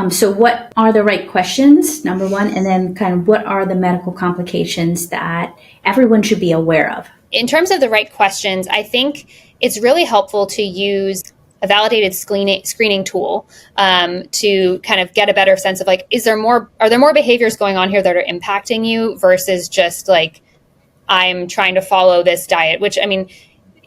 So what are the right questions, number one, and then kind of what are the medical complications that everyone should be aware of? In terms of the right questions, I think it's really helpful to use a validated screening tool to kind of get a better sense of like, are there more behaviors going on here that are impacting you versus just like, I'm trying to follow this diet, which I mean,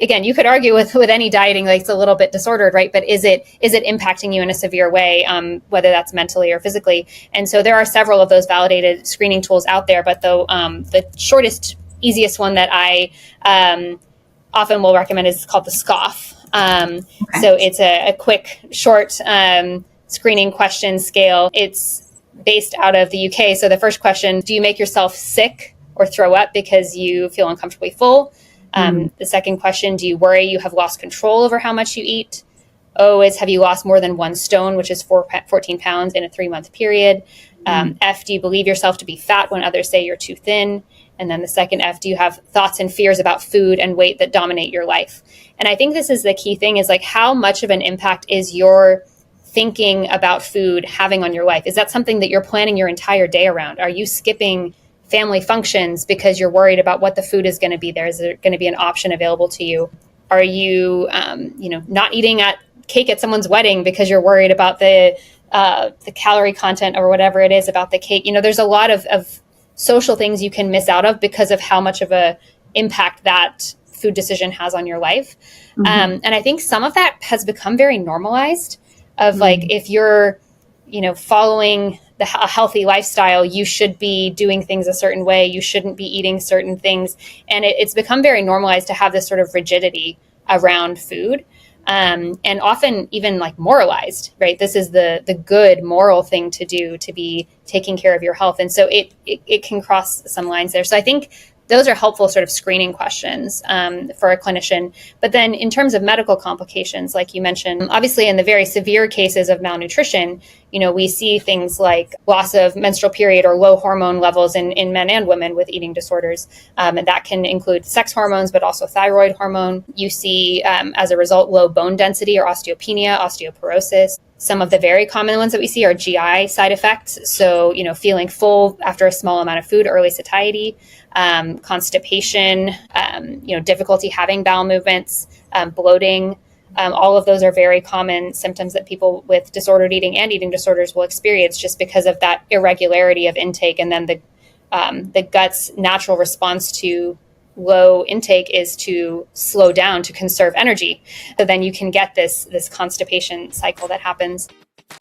again, you could argue with any dieting, like it's a little bit disordered, right? But is it impacting you in a severe way, whether that's mentally or physically? And so there are several of those validated screening tools out there, but the shortest, easiest one that I often will recommend is called the SCOFF. Okay. So it's a quick, short screening question scale. It's based out of the UK. So the first question, do you make yourself sick or throw up because you feel uncomfortably full? The second question, do you worry you have lost control over how much you eat? O is, have you lost more than 1 stone, which is 14 pounds in a 3-month period? F, do you believe yourself to be fat when others say you're too thin? And then the second F, do you have thoughts and fears about food and weight that dominate your life? And I think this is the key thing, is like, how much of an impact is your thinking about food having on your life? Is that something that you're planning your entire day around? Are you skipping family functions because you're worried about what the food is going to be there? Is there going to be an option available to you? Are you, not eating cake at someone's wedding because you're worried about the calorie content or whatever it is about the cake? There's a lot of social things you can miss out of because of how much of a impact that food decision has on your life. And I think some of that has become very normalized of like, if you're, following a healthy lifestyle, you should be doing things a certain way. You shouldn't be eating certain things. And it's become very normalized to have this sort of rigidity around food. And often even like moralized, right? This is the good moral thing to do, to be taking care of your health. And so it can cross some lines there. So I think those are helpful sort of screening questions for a clinician. But then in terms of medical complications, like you mentioned, obviously in the very severe cases of malnutrition, we see things like loss of menstrual period or low hormone levels in men and women with eating disorders. And that can include sex hormones, but also thyroid hormone. You see, as a result, low bone density or osteopenia, osteoporosis. Some of the very common ones that we see are GI side effects. So, feeling full after a small amount of food, early satiety, constipation, difficulty having bowel movements, bloating. All of those are very common symptoms that people with disordered eating and eating disorders will experience just because of that irregularity of intake. And then the gut's natural response to low intake is to slow down to conserve energy. So then you can get this constipation cycle that happens.